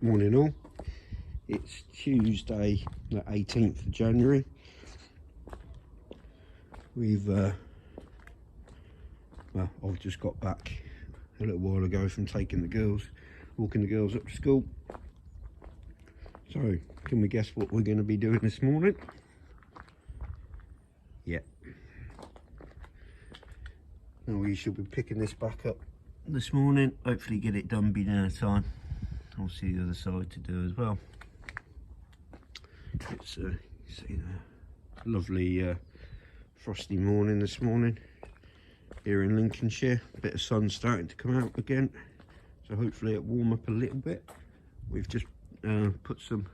Morning all. It's Tuesday the 18th of January. I've just got back a little while ago from walking the girls up to school. So can we guess what we're going to be doing this morning? Yeah. Now we should be picking this back up this morning, hopefully get it done by dinner time. I'll see the other side to do as well. It's you see the lovely frosty morning this morning here in Lincolnshire. A bit of sun starting to come out again, so hopefully it'll warm up a little bit. We've just put some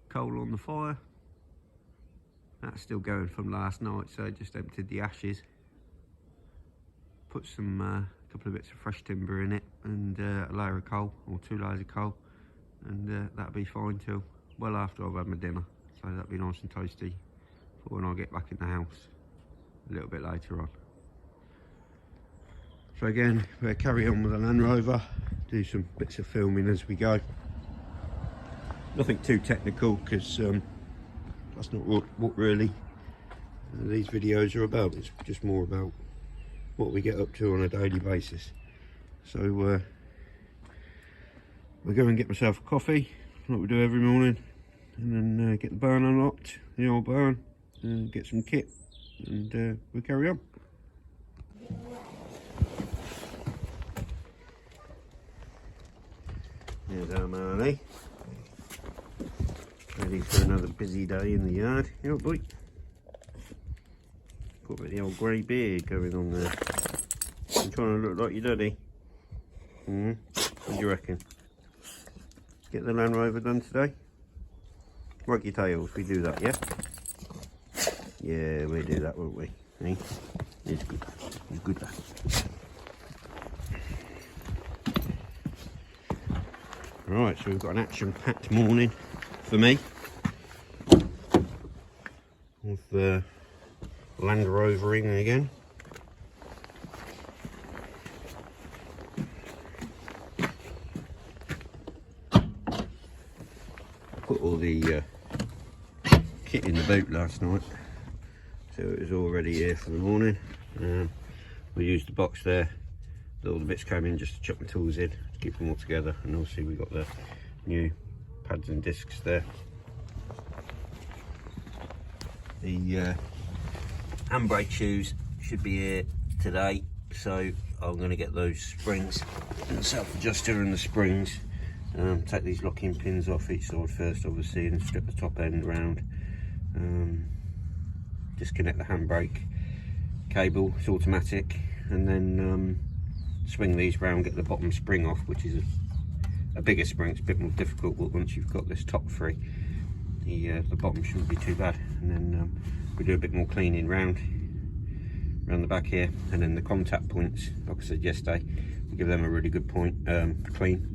coal on the fire. That's still going from last night, so I just emptied the ashes. Put some couple of bits of fresh timber in it and a layer of coal, or 2 layers of coal, and that'll be fine till well after I've had my dinner, so that'll be nice and toasty for when I get back in the house a little bit later on. So again, we'll carry on with the Land Rover, do some bits of filming as we go. Nothing too technical, because that's not what really these videos are about. It's just more about what we get up to on a daily basis. So we'll go and get myself a coffee like we do every morning, and then get the barn unlocked, the old barn, and get some kit, and we'll carry on. There's our Marley, ready for another busy day in the yard. You know, boy, got a bit of the old grey beard going on there. I'm trying to look like your daddy. What do you reckon? Get the Land Rover done today? Wag your tails, we do that, yeah? Yeah, we do that, won't we? Eh? It's good. It's good lad. Right, so we've got an action-packed morning for me. With Land Rovering again. Put all the kit in the boot last night, so it was all ready here for the morning. We used the box there, all the bits came in just to chuck my tools in to keep them all together, and obviously we got the new pads and discs there. The handbrake shoes should be here today, so I'm going to get those springs and the self-adjuster and the springs. Take these locking pins off each side first, obviously, and strip the top end round. Disconnect the handbrake cable, it's automatic, and then swing these round, get the bottom spring off, which is a bigger spring. It's a bit more difficult, but once you've got this top free, the bottom shouldn't be too bad. And then we do a bit more cleaning round the back here, and then the contact points, like I said yesterday, we give them a really good clean.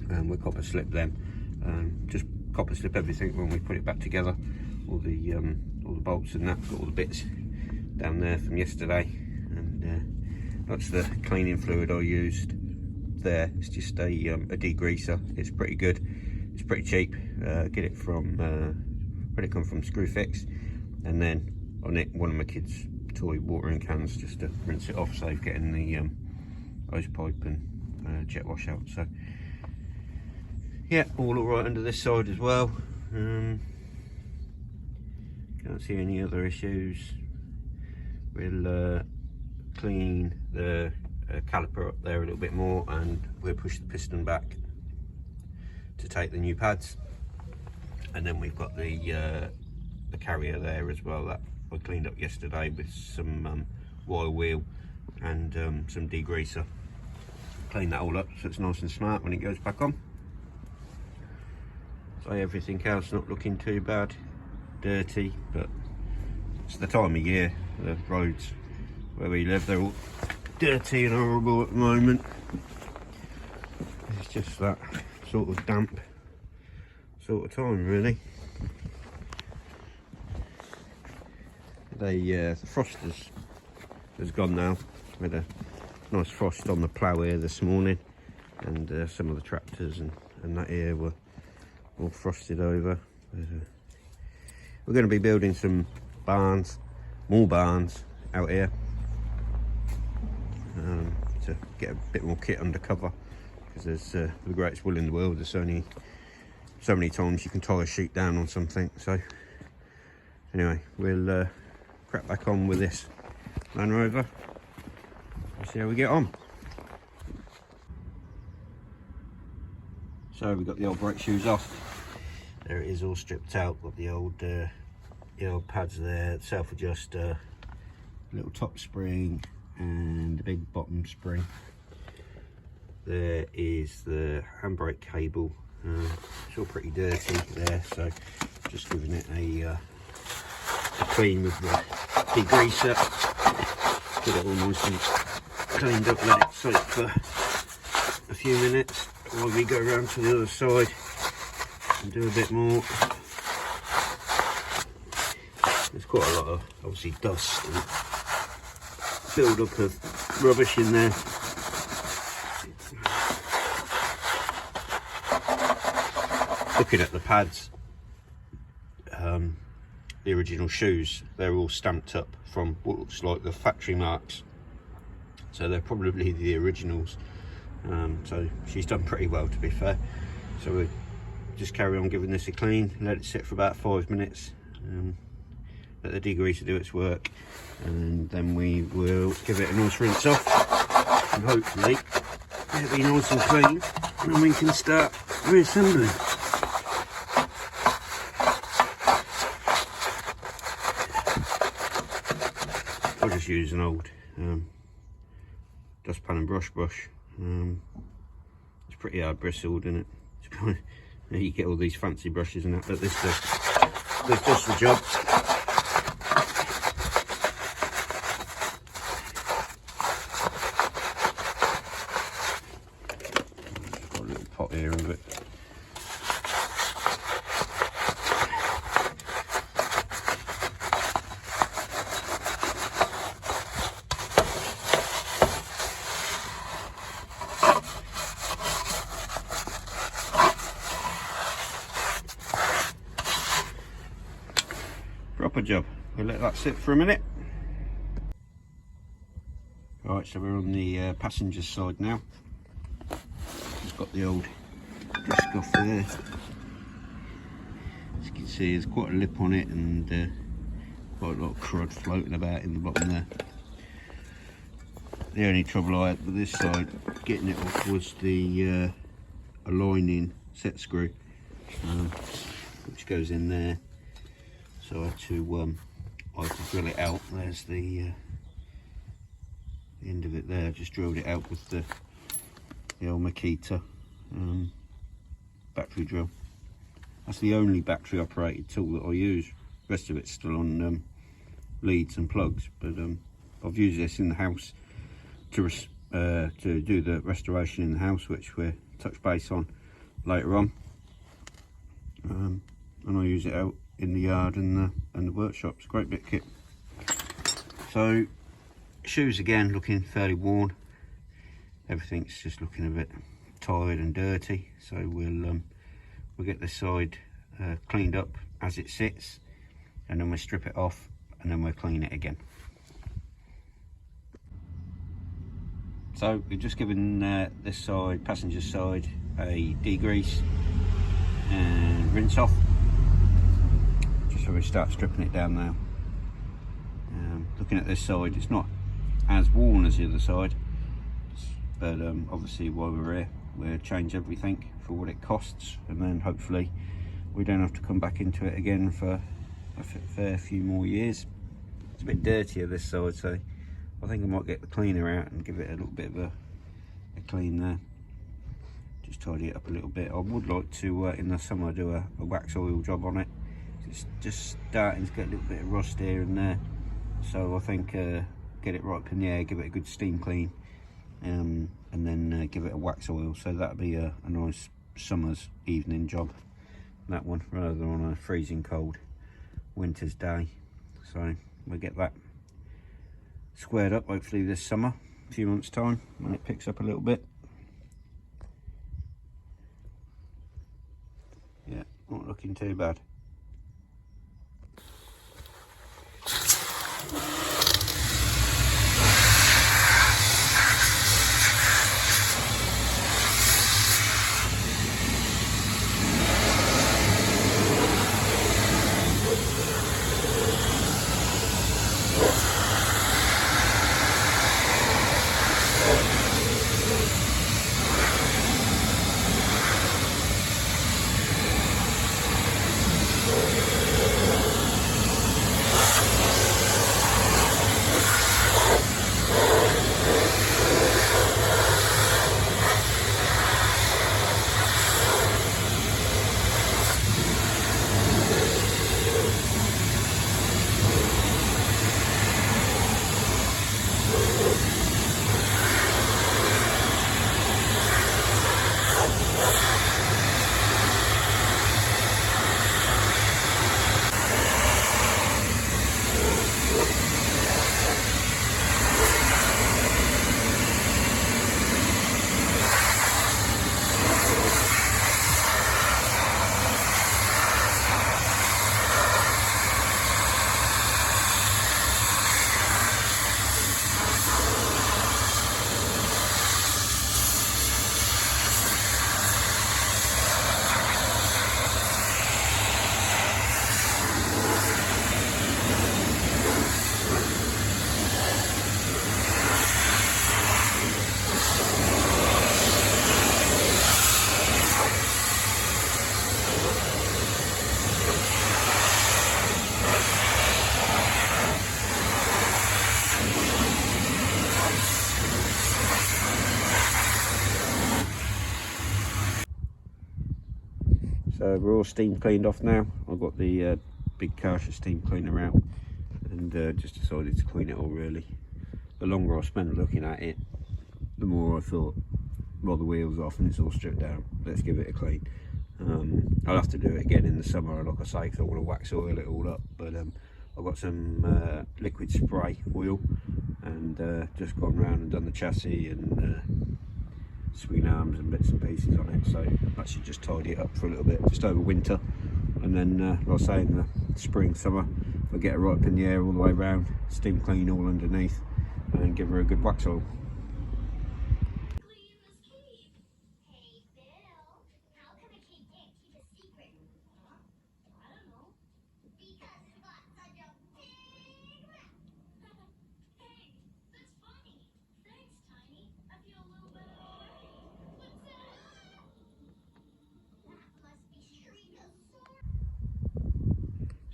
We'll copper slip them, just copper slip everything when we put it back together, all the bolts and that. Got all the bits down there from yesterday, and that's the cleaning fluid I used there. It's just a degreaser. It's pretty good, it's pretty cheap. Get it from when it comes from Screwfix, and then I nicked one of my kids' toy watering cans just to rinse it off, save getting the hose pipe and jet wash out. So yeah, all right under this side as well. Can't see any other issues. We'll clean the caliper up there a little bit more, and we'll push the piston back to take the new pads. And then we've got the carrier there as well that I cleaned up yesterday with some wire wheel and some degreaser. Clean that all up so it's nice and smart when it goes back on. So everything else not looking too bad, dirty, but it's the time of year. The roads where we live, they're all dirty and horrible at the moment. It's just that sort of damp sort of time, really. The frost has gone now. We had a nice frost on the plough here this morning. and some of the tractors and that here were all frosted over. We're going to be building some barns, more barns out here, to get a bit more kit under cover, because there's the greatest will in the world, there's only so many times you can tie a sheep down on something. So anyway, we'll crack back on with this Land Rover and see how we get on. So we've got the old brake shoes off. There it is, all stripped out. Got the old pads there, self-adjuster, little top spring and the big bottom spring. There is the handbrake cable. It's all pretty dirty there, so just giving it a clean with the degreaser. Get it all nice and cleaned up, let it soak for a few minutes while we go around to the other side and do a bit more. There's quite a lot of obviously dust and build up of rubbish in there. Looking at the pads, the original shoes, they're all stamped up from what looks like the factory marks, so they're probably the originals. So she's done pretty well, to be fair. So we'll just carry on giving this a clean, let it sit for about 5 minutes, let the degreaser do its work, and then we will give it a nice rinse off, and hopefully it'll be nice and clean, and then we can start reassembling. I'll just use an old dustpan and brush. It's pretty hard bristled, isn't it? You get all these fancy brushes and that, but this does the job. Got a little pot here of it. Proper job. We'll let that sit for a minute. Right, so we're on the passenger side now. Just got the old disc off there. As you can see, there's quite a lip on it and quite a lot of crud floating about in the bottom there. The only trouble I had with this side, getting it off, was the aligning set screw, which goes in there. So I had to drill it out. There's the end of it there. I just drilled it out with the old Makita battery drill. That's the only battery operated tool that I use. The rest of it's still on leads and plugs, but I've used this in the house to do the restoration in the house, which we'll touch base on later on, and I use it out in the yard and the workshops. Great bit of kit. So shoes again looking fairly worn. Everything's just looking a bit tired and dirty. So we'll get this side cleaned up as it sits, and then we'll strip it off, and then we'll clean it again. So we've just given this side, passenger side, a degrease and rinse off. So we start stripping it down now. Looking at this side, it's not as worn as the other side, but obviously while we're here, we'll change everything for what it costs, and then hopefully we don't have to come back into it again for a fair few more years. It's a bit dirtier this side, so I think I might get the cleaner out and give it a little bit of a clean there. Just tidy it up a little bit. I would like to in the summer do a wax oil job on it. It's just starting to get a little bit of rust here and there, so I think get it right up in the air, give it a good steam clean, and then give it a wax oil. So that'll be a nice summer's evening job, that one, rather than on a freezing cold winter's day. So we'll get that squared up hopefully this summer, a few months time, when it picks up a little bit. looking too bad. So we're all steam cleaned off now. I've got the big Karcher steam cleaner out, and just decided to clean it all really. The longer I spent looking at it, the more I thought, well, the wheel's off and it's all stripped down, let's give it a clean. I'll have to do it again in the summer, like I say, because I want to wax oil it all up. But I've got some liquid spray oil, and just gone round and done the chassis and swing arms and bits and pieces on it, so that should just tidy it up for a little bit, just over winter. And then like I say, in the spring, summer, I'll get her right up in the air all the way round, steam clean all underneath, and give her a good wax oil.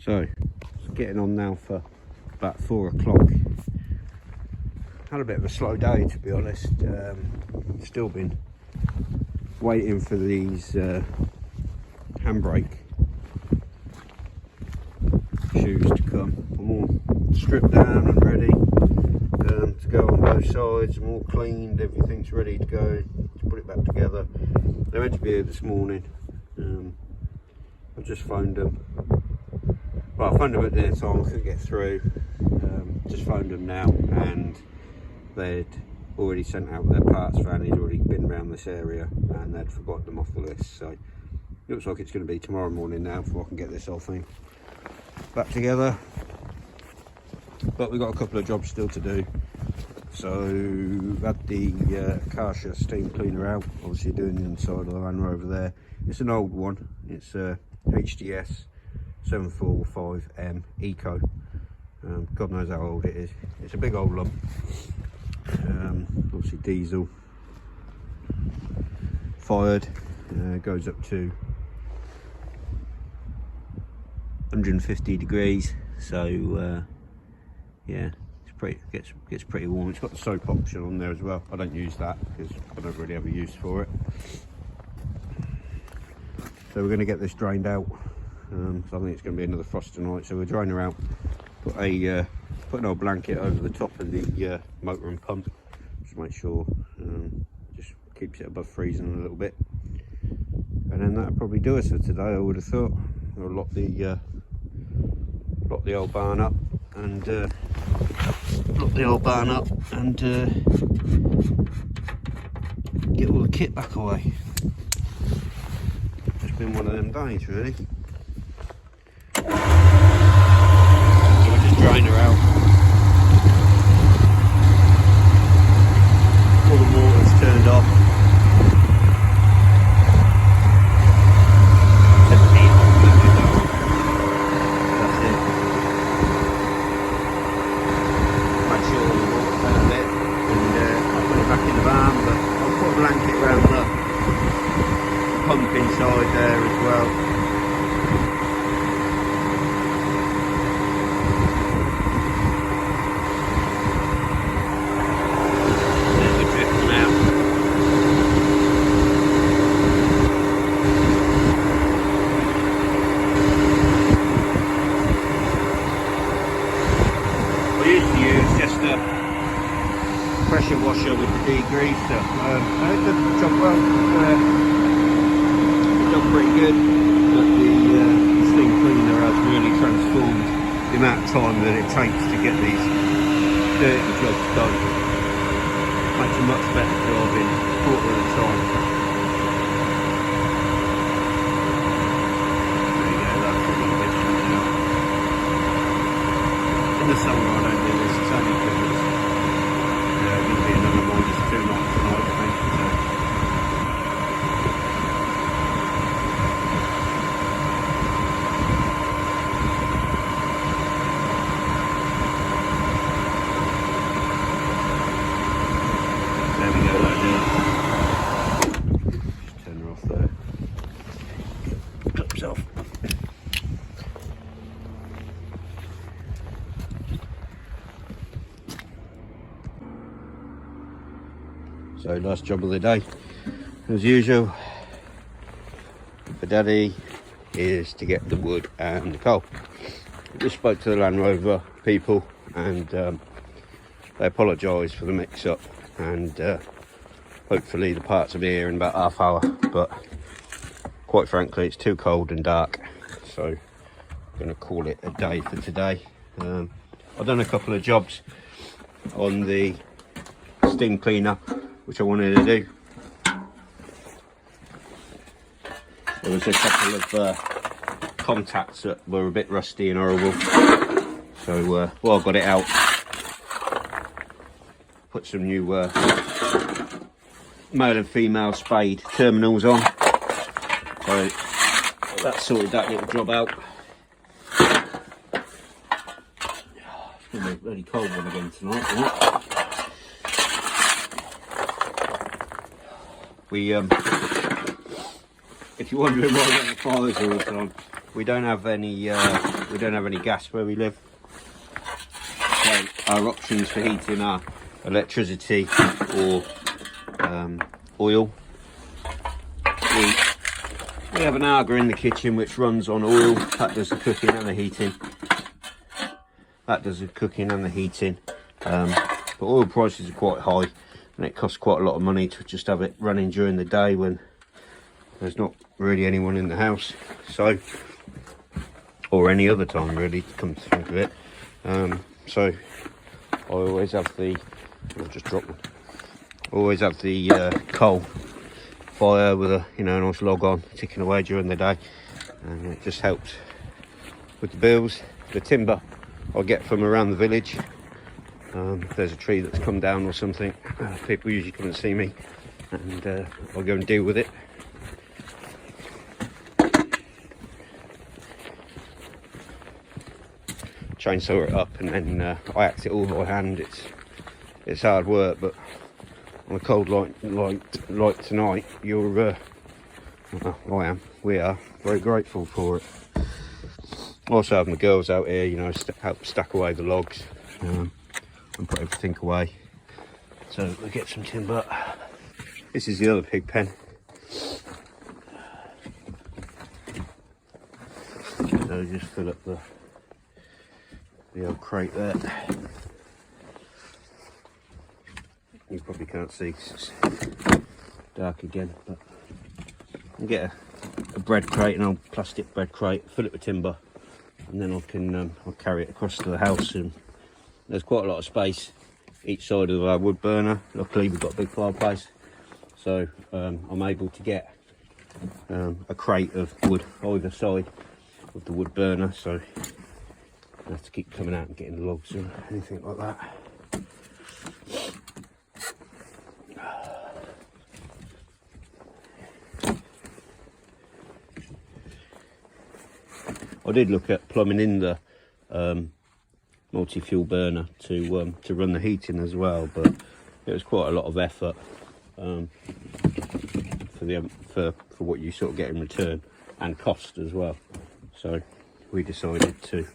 So, it's getting on now for about 4 o'clock. Had a bit of a slow day, to be honest. Still been waiting for these handbrake shoes to come. I'm all stripped down and ready to go on both sides. I'm all cleaned, everything's ready to go to put it back together. They're meant to be here this morning. I just phoned them. Well, I phoned them at dinner time, I couldn't get through. Just phoned them now, and they'd already sent out their parts van. He's already been around this area, and they'd forgotten them off the list. So it looks like it's going to be tomorrow morning now before I can get this whole thing back together. But we've got a couple of jobs still to do. So we've had the Karcher steam cleaner out, obviously doing the inside of the Land Rover there. It's an old one. It's HDS 745M Eco. God knows how old it is. It's a big old lump. Obviously diesel, fired, goes up to 150 degrees. So yeah, it's pretty gets pretty warm. It's got the soap option on there as well. I don't use that because I don't really have a use for it. So we're going to get this drained out. So I think it's going to be another frost tonight, so we'll drain her out, put an old blanket over the top of the motor and pump, just make sure just keeps it above freezing a little bit, and then that'll probably do us for today. I would have thought we'll lock the old barn up and get all the kit back away. It's been one of them days really. strainer out. All the water's turned off. Inside there as well. There's the drifting out. I used to use just a pressure washer with the degreaser. I did the job well. Done pretty good, but the steam cleaner has really transformed the amount of time that it takes to get these dirty jobs done. Makes a much better job in a quarter of the time. There you go, that's a little bit now. In the summer I don't do this, it's only because it's going to be another -2 nights tonight, I think. So. So last job of the day, as usual, for Daddy is to get the wood and the coal. I just spoke to the Land Rover people and they apologised for the mix-up, and hopefully the parts will be here in about half hour, but quite frankly it's too cold and dark, so I'm going to call it a day for today. I've done a couple of jobs on the steam cleaner which I wanted to do. There was a couple of contacts that were a bit rusty and horrible, so well, I got it out, put some new male and female spade terminals on, so that sorted that little job out. It's going to be a bloody cold one again tonight, isn't it? We, if you're wondering why the fires are all the time, we don't have any gas where we live. So our options for heating are electricity or oil. We have an Aga in the kitchen which runs on oil. That does the cooking and the heating. But oil prices are quite high, and it costs quite a lot of money to just have it running during the day when there's not really anyone in the house, so, or any other time really, to come to think of it. So I always have the, I'll just drop one. Always have the coal fire with a a nice log on, ticking away during the day, and it just helps with the bills. The timber I'll get from around the village. If there's a tree that's come down or something, people usually come and see me, and I'll go and deal with it. Chainsaw it up, and then I axe it all by hand. It's hard work, but on a cold like tonight, you're well, we are very grateful for it. I also have my girls out here, help stack away the logs. And put everything away, so we get some timber. This is the other pig pen. So just fill up the old crate there. You probably can't see 'cause it's dark again, but I'll get a bread crate, an old plastic bread crate, fill it with timber, and then I can I'll carry it across to the house. And there's quite a lot of space each side of our wood burner. Luckily we've got a big fireplace, so I'm able to get a crate of wood either side of the wood burner, so I have to keep coming out and getting the logs or anything like that. I did look at plumbing in the multi-fuel burner to run the heating as well, but it was quite a lot of effort for what you sort of get in return, and cost as well. So we decided to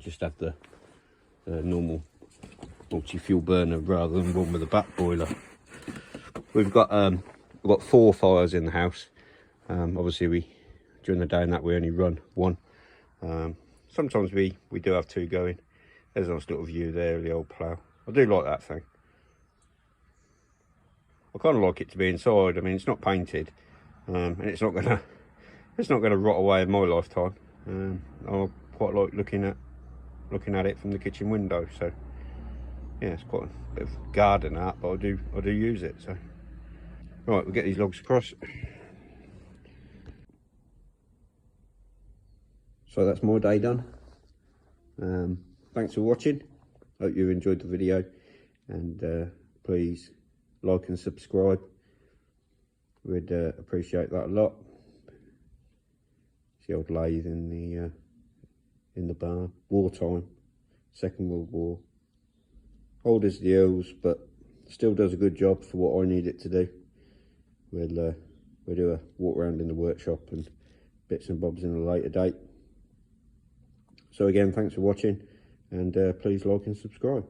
just have the normal multi-fuel burner rather than one with a back boiler. We've got 4 fires in the house. Obviously during the day and that we only run one. Sometimes we do have 2 going. There's a nice little view there of the old plough. I do like that thing. I kind of like it to be inside. I mean, it's not painted, and it's not gonna rot away in my lifetime. I quite like looking at it from the kitchen window. So yeah, it's quite a bit of garden art, but I do use it. So right, we'll get these logs across. So that's my day done. Thanks for watching. Hope you enjoyed the video, and please like and subscribe. We'd appreciate that a lot. It's the old lathe in the barn. Wartime, Second World War. Old as the hills, but still does a good job for what I need it to do. We'll do a walk around in the workshop and bits and bobs in a later date. So again, thanks for watching, and please like and subscribe.